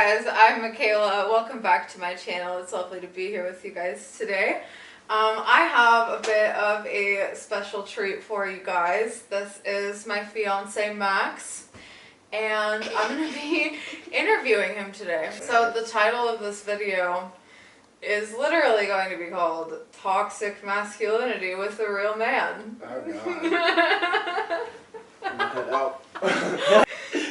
guys, I'm Michaela. Welcome back to my channel. It's lovely to be here with you guys today. I have a bit of a special treat for you guys. This is my fiance Max, and I'm going to be interviewing him today. So the title of this video is literally going to be called Toxic Masculinity with a Real Man. Oh God.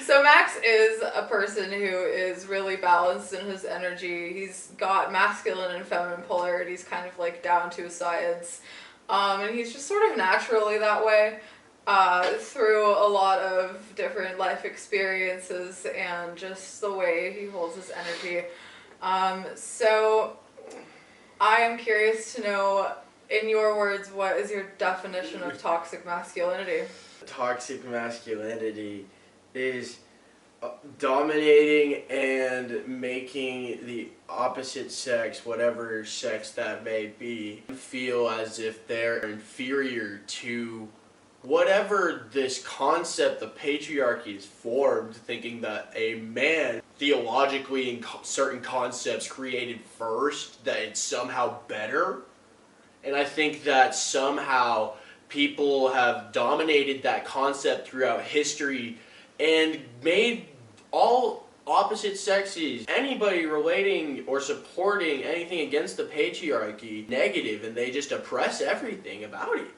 So Max is a person who is really balanced in his energy. He's got masculine and feminine polarities kind of like down to a science. And he's just sort of naturally that way through a lot of different life experiences and just the way he holds his energy. So I am curious to know, in your words, what is your definition of toxic masculinity? Toxic masculinity is dominating and making the opposite sex, whatever sex that may be, feel as if they're inferior to whatever this concept of patriarchy is formed, thinking that a man theologically in certain concepts created first, that it's somehow better. And I think that somehow people have dominated that concept throughout history and made all opposite sexes, anybody relating or supporting anything against the patriarchy, negative, and they just oppress everything about it.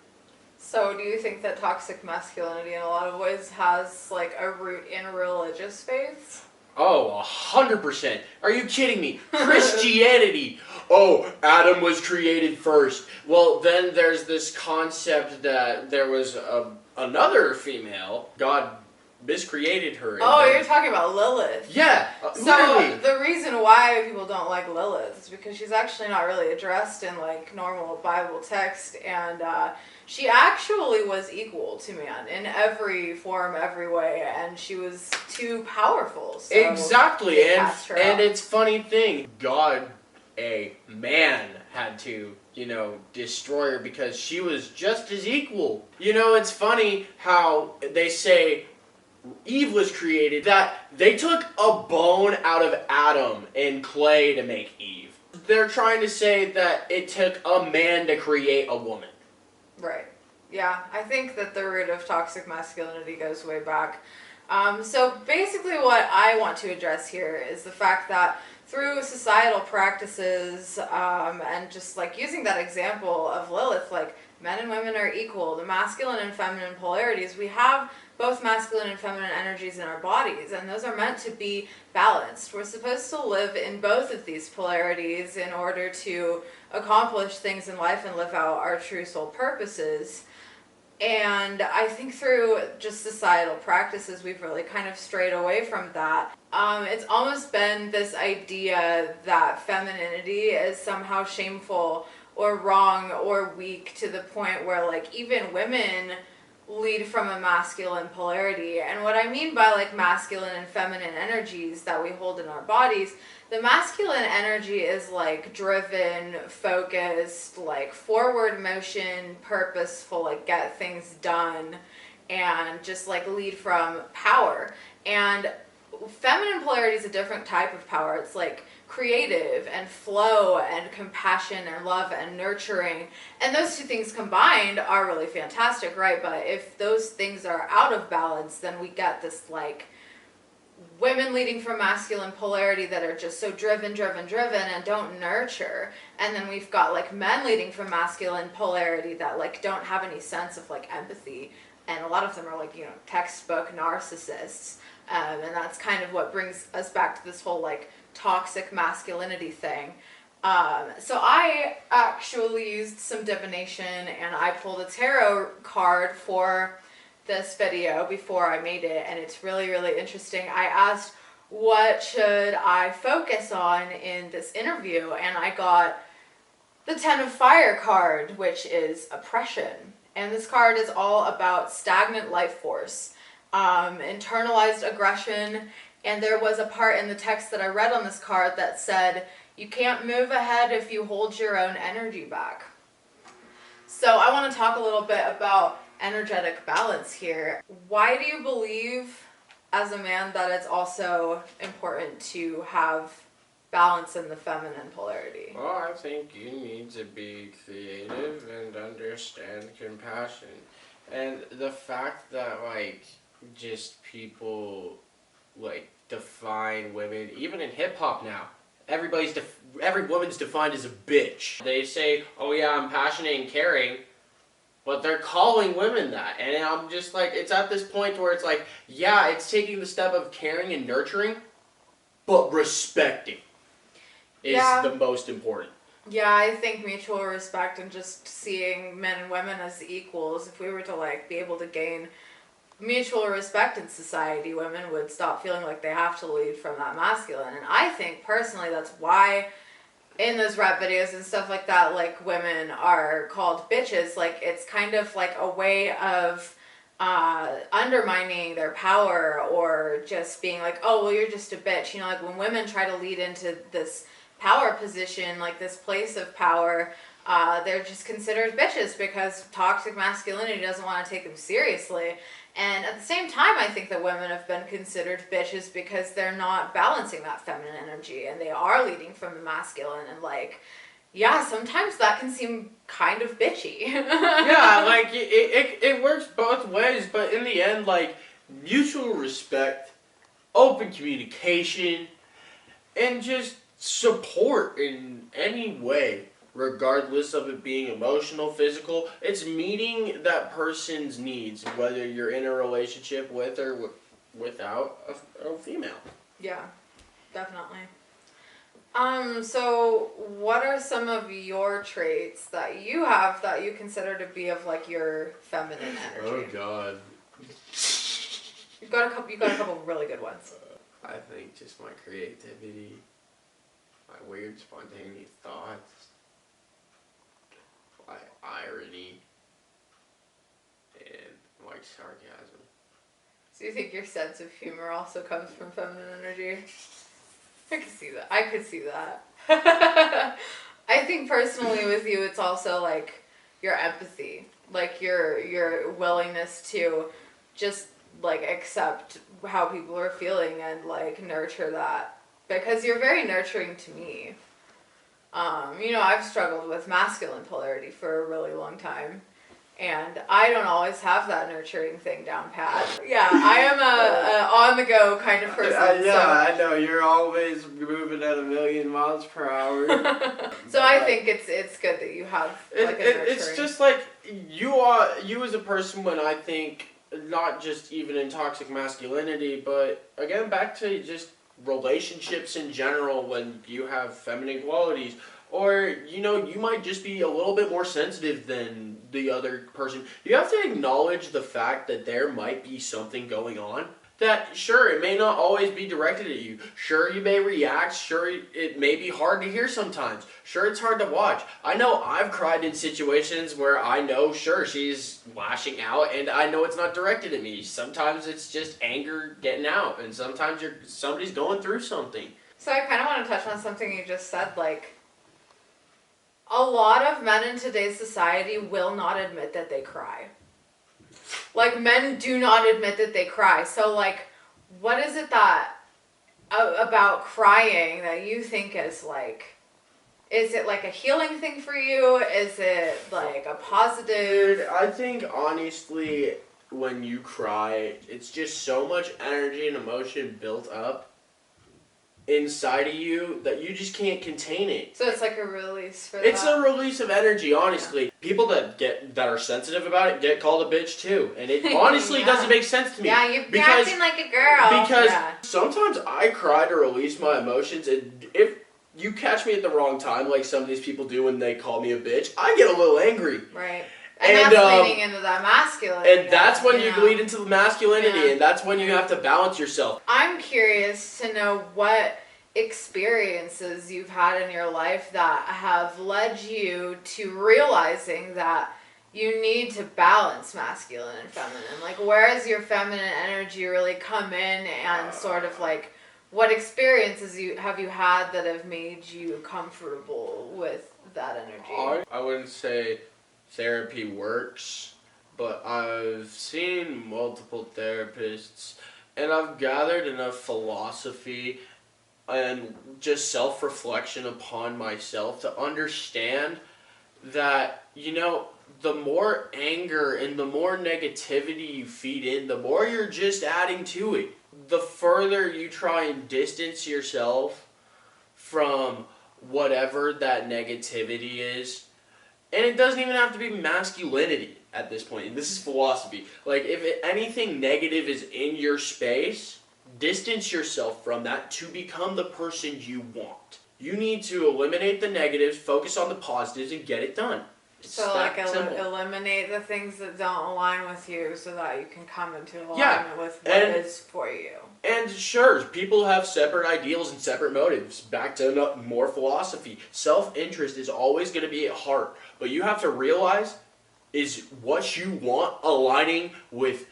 So do you think that toxic masculinity in a lot of ways has like a root in religious faiths? Oh, 100%. Are you kidding me? Christianity. Oh, Adam was created first. Well, then there's this concept that there was another female. God miscreated her. Oh, you're talking about Lilith. Yeah, So literally. the reason why people don't like Lilith is because she's actually not really addressed in like normal Bible text, and she actually was equal to man in every form, every way, and she was too powerful. So exactly, and out. it's funny thing. God, a man, had to, destroy her because she was just as equal. It's funny how they say Eve was created, that they took a bone out of Adam and clay to make Eve. They're trying to say that it took a man to create a woman. Right. Yeah, I think that the root of toxic masculinity goes way back. So basically what I want to address here is the fact that through societal practices and just like using that example of Lilith, like men and women are equal, the masculine and feminine polarities, we have both masculine and feminine energies in our bodies, and those are meant to be balanced. We're supposed to live in both of these polarities in order to accomplish things in life and live out our true soul purposes. And I think through just societal practices, we've really kind of strayed away from that. It's almost been this idea that femininity is somehow shameful or wrong or weak, to the point where like even women lead from a masculine polarity. And what I mean by like masculine and feminine energies that we hold in our bodies, the masculine energy is like driven, focused, like forward motion, purposeful, like get things done, and just like lead from power. And feminine polarity is a different type of power. It's like creative and flow and compassion and love and nurturing, and those two things combined are really fantastic, right? But if those things are out of balance, then we get this like women leading from masculine polarity that are just so driven and don't nurture, and then we've got like men leading from masculine polarity that like don't have any sense of like empathy, and a lot of them are like textbook narcissists, and that's kind of what brings us back to this whole like toxic masculinity thing. So I actually used some divination, and I pulled a tarot card for this video before I made it, and it's really, really interesting. I asked what should I focus on in this interview, and I got the 10 of Fire card, which is oppression. And this card is all about stagnant life force, internalized aggression. And there was a part in the text that I read on this card that said, you can't move ahead if you hold your own energy back. So I want to talk a little bit about energetic balance here. Why do you believe as a man that it's also important to have balance in the feminine polarity? Well, I think you need to be creative and understand compassion. And the fact that, like, just people, like, define women, even in hip hop now, every woman's defined as a bitch. They say, oh yeah, I'm passionate and caring, but they're calling women that. And I'm just like, it's at this point where it's like, yeah, it's taking the step of caring and nurturing, but respecting is the most important. Yeah, I think mutual respect and just seeing men and women as equals, if we were to like be able to gain mutual respect in society, women would stop feeling like they have to lead from that masculine. And I think personally that's why in those rap videos and stuff like that, like women are called bitches. Like it's kind of like a way of undermining their power, or just being like, oh well, you're just a bitch. You know, like when women try to lead into this power position, like this place of power, they're just considered bitches because toxic masculinity doesn't want to take them seriously. And at the same time, I think that women have been considered bitches because they're not balancing that feminine energy and they are leading from the masculine. And like, yeah, sometimes that can seem kind of bitchy. Yeah, like it works both ways, but in the end, like mutual respect, open communication, and just support in any way, regardless of it being emotional, physical. It's meeting that person's needs, whether you're in a relationship with or without a female. Yeah, definitely. So what are some of your traits that you have that you consider to be of like your feminine energy? Oh God. You got a couple really good ones. I think just my creativity, my weird spontaneous thoughts, my irony, and my sarcasm. So you think your sense of humor also comes from feminine energy? I could see that. I could see that. I think personally with you, it's also like your empathy, like your willingness to just like accept how people are feeling and like nurture that, because you're very nurturing to me. You know, I've struggled with masculine polarity for a really long time. And I don't always have that nurturing thing down pat. Yeah, I am a on-the-go kind of person. I know. You're always moving at 1,000,000 miles per hour. So I think it's good that you have like a nurturing. It's just like you as a person, when I think, not just even in toxic masculinity, but again, back to just relationships in general, when you have feminine qualities. Or, you know, you might just be a little bit more sensitive than the other person. You have to acknowledge the fact that there might be something going on. That, sure, it may not always be directed at you. Sure, you may react. Sure, it may be hard to hear sometimes. Sure, it's hard to watch. I know I've cried in situations where I know, sure, she's lashing out, and I know it's not directed at me. Sometimes it's just anger getting out, and sometimes somebody's going through something. So I kind of want to touch on something you just said, like, a lot of men in today's society will not admit that they cry. Like, men do not admit that they cry. So, like, what is it that about crying that you think is, like, is it, like, a healing thing for you? Is it, like, a positive? Dude, I think, honestly, when you cry, it's just so much energy and emotion built up inside of you that you just can't contain it. So it's like a release for It's a release of energy, honestly. Yeah. People that are sensitive about it get called a bitch too, and it honestly doesn't make sense to me. Yeah, you're acting like a girl. Because sometimes I cry to release my emotions, and if you catch me at the wrong time, like some of these people do when they call me a bitch, I get a little angry. Right. And that's leading into that masculine. And that's when you lead into the masculinity, and that's when you have to balance yourself. I'm curious to know what experiences you've had in your life that have led you to realizing that you need to balance masculine and feminine. Like, where has your feminine energy really come in, and sort of like, what experiences have you had that have made you comfortable with that energy? I wouldn't say therapy works, but I've seen multiple therapists, and I've gathered enough philosophy and just self-reflection upon myself to understand that, the more anger and the more negativity you feed in, the more you're just adding to it. The further you try and distance yourself from whatever that negativity is, and it doesn't even have to be masculinity at this point, and this is philosophy. Like, if anything negative is in your space, distance yourself from that to become the person you want. You need to eliminate the negatives, focus on the positives, and get it done. It's So that simple. eliminate the things that don't align with you so that you can come into alignment with what is for you. And sure, people have separate ideals and separate motives. Back to more philosophy. Self-interest is always going to be at heart. But you have to realize, is what you want aligning with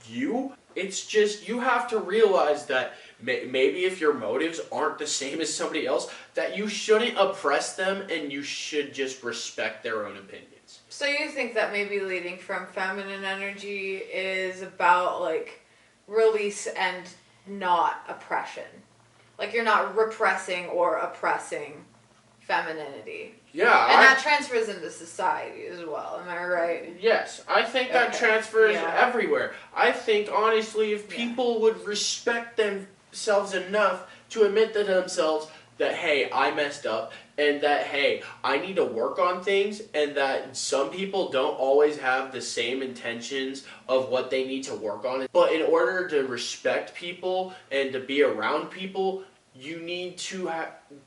you? It's just, you have to realize that maybe if your motives aren't the same as somebody else, that you shouldn't oppress them and you should just respect their own opinions. So you think that maybe leading from feminine energy is about like release and not oppression? Like you're not repressing or oppressing femininity. Yeah. And that transfers into society as well, am I right? Yes, I think that transfers everywhere. I think, honestly, if people would respect themselves enough to admit to themselves that, hey, I messed up, and that, hey, I need to work on things, and that some people don't always have the same intentions of what they need to work on. But in order to respect people and to be around people, you need to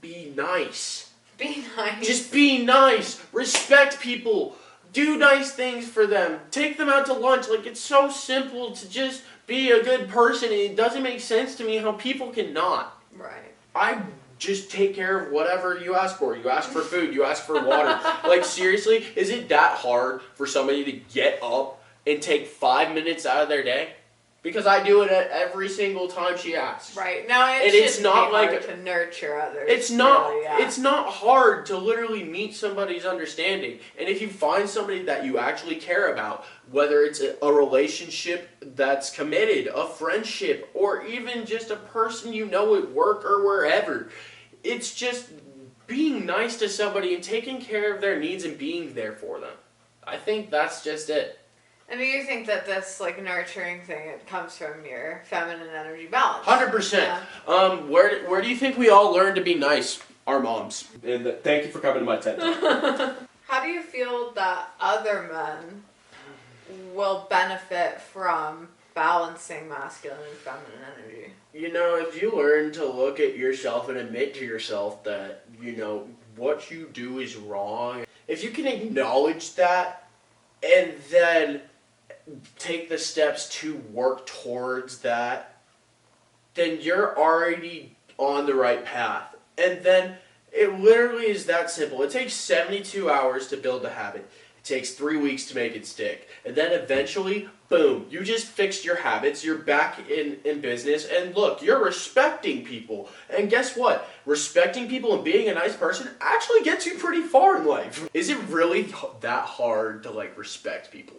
be nice. Be nice. Just be nice. Respect people. Do nice things for them. Take them out to lunch. Like, it's so simple to just be a good person. It doesn't make sense to me how people cannot. Right. I just take care of whatever you ask for. You ask for food. You ask for water. Like, seriously, is it that hard for somebody to get up and take 5 minutes out of their day? Because I do it at every single time she asks. Right. Now it's not like hard to nurture others. It's not. Really, It's not hard to literally meet somebody's understanding. And if you find somebody that you actually care about, whether it's a relationship that's committed, a friendship, or even just a person you know at work or wherever, it's just being nice to somebody and taking care of their needs and being there for them. I think that's just it. And do you think that this like nurturing thing, it comes from your feminine energy balance? 100%. Yeah. Where do you think we all learn to be nice? Our moms. And thank you for coming to my TED Talk. How do you feel that other men will benefit from balancing masculine and feminine energy? If you learn to look at yourself and admit to yourself that, what you do is wrong, if you can acknowledge that and then take the steps to work towards that, then you're already on the right path. And then it literally is that simple. It takes 72 hours to build a habit. It takes 3 weeks to make it stick. And then eventually, boom, you just fixed your habits. You're back in business. And look, you're respecting people. And guess what? Respecting people and being a nice person actually gets you pretty far in life. Is it really that hard to, respect people?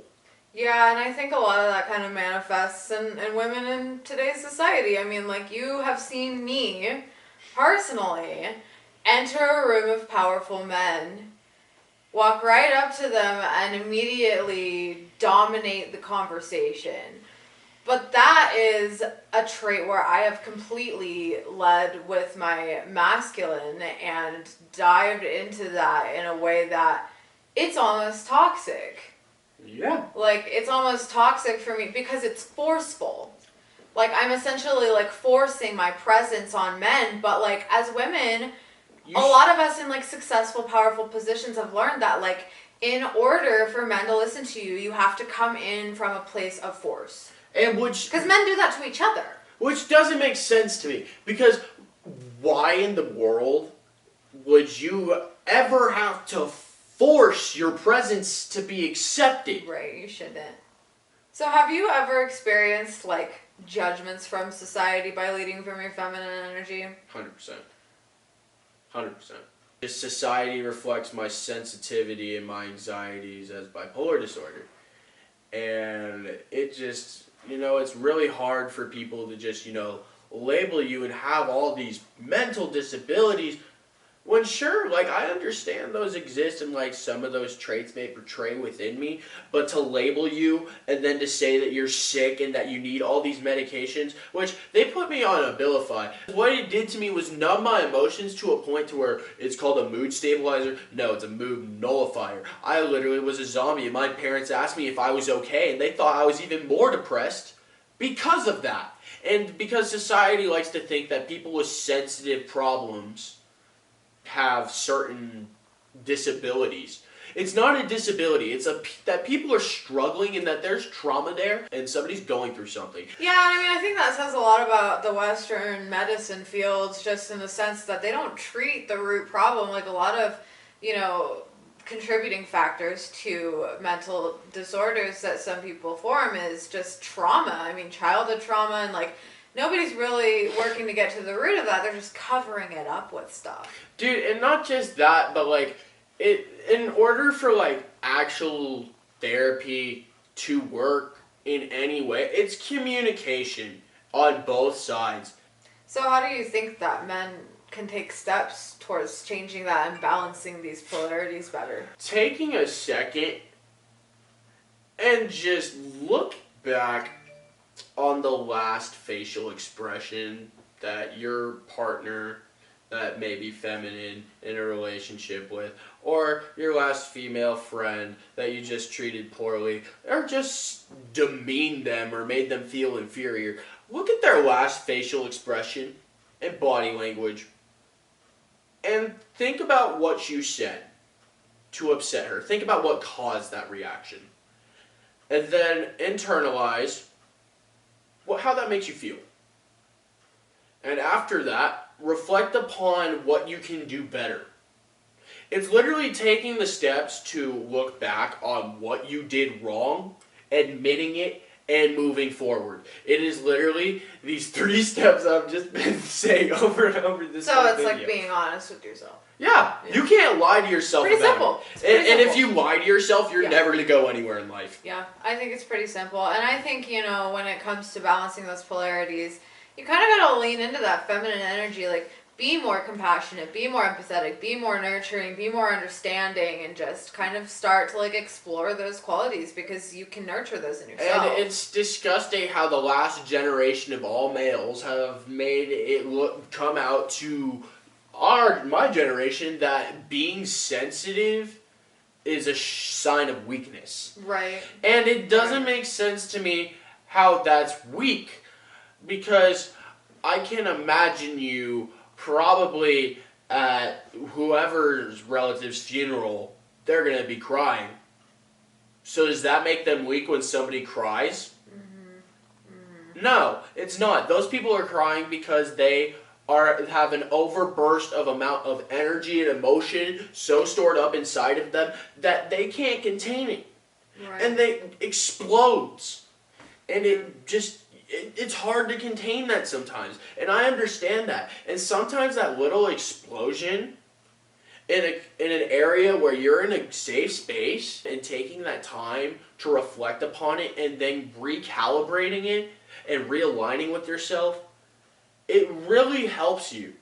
Yeah, and I think a lot of that kind of manifests in women in today's society. I mean, you have seen me, personally, enter a room of powerful men, walk right up to them, and immediately dominate the conversation. But that is a trait where I have completely led with my masculine and dived into that in a way that it's almost toxic. Yeah. It's almost toxic for me because it's forceful. I'm essentially, forcing my presence on men, but, as women, a lot of us in, successful, powerful positions have learned that, in order for men to listen to you, you have to come in from a place of force. Because men do that to each other. Which doesn't make sense to me. Because why in the world would you ever have to force your presence to be accepted? Right, you shouldn't. So have you ever experienced, judgments from society by leading from your feminine energy? 100%. 100%. This society reflects my sensitivity and my anxieties as bipolar disorder. And it just it's really hard for people to just, label you and have all these mental disabilities. When sure, like I understand those exist and like some of those traits may portray within me, but to label you and then to say that you're sick and that you need all these medications, which they put me on Abilify. What it did to me was numb my emotions to a point to where it's called a mood stabilizer. No, it's a mood nullifier. I literally was a zombie. My parents asked me if I was okay and they thought I was even more depressed because of that. And because society likes to think that people with sensitive problems have certain disabilities. It's not a disability. It's that people are struggling and that there's trauma there and somebody's going through something. Yeah, I mean, I think that says a lot about the Western medicine fields, just in the sense that they don't treat the root problem. Like a lot of, contributing factors to mental disorders that some people form is just trauma. I mean, childhood trauma, and like nobody's really working to get to the root of that. They're just covering it up with stuff. Dude, and not just that, but like in order for like actual therapy to work in any way, it's communication on both sides. So how do you think that men can take steps towards changing that and balancing these polarities better? Taking a second and just look back on the last facial expression that your partner that may be feminine in a relationship with, or your last female friend that you just treated poorly, or just demeaned them or made them feel inferior. Look at their last facial expression and body language and think about what you said to upset her. Think about what caused that reaction. And then internalize how that makes you feel. And after that, reflect upon what you can do better. It's literally taking the steps to look back on what you did wrong, admitting it, and moving forward. It is literally these 3 steps I've just been saying over and over this So whole it's video. like being honest with yourself. Yeah, you can't lie to yourself Pretty about simple. it. Pretty And if simple. you lie to yourself, you're Yeah. never going to go anywhere in life. Yeah, I think it's pretty simple. And I think, when it comes to balancing those polarities, you kind of got to lean into that feminine energy. Like, be more compassionate, be more empathetic, be more nurturing, be more understanding, and just kind of start to, like, explore those qualities, because you can nurture those in yourself. And it's disgusting how the last generation of all males have made it come out to my generation that being sensitive is a sign of weakness. Right. And it doesn't make sense to me how that's weak, because I can imagine you probably at whoever's relative's funeral, they're going to be crying. So does that make them weak when somebody cries? No, it's not. Those people are crying because they have an overburst of amount of energy and emotion so stored up inside of them that they can't contain it. Right. And they explodes. And it's hard to contain that sometimes. And I understand that. And sometimes that little explosion in an area where you're in a safe space and taking that time to reflect upon it and then recalibrating it and realigning with yourself, it really helps you.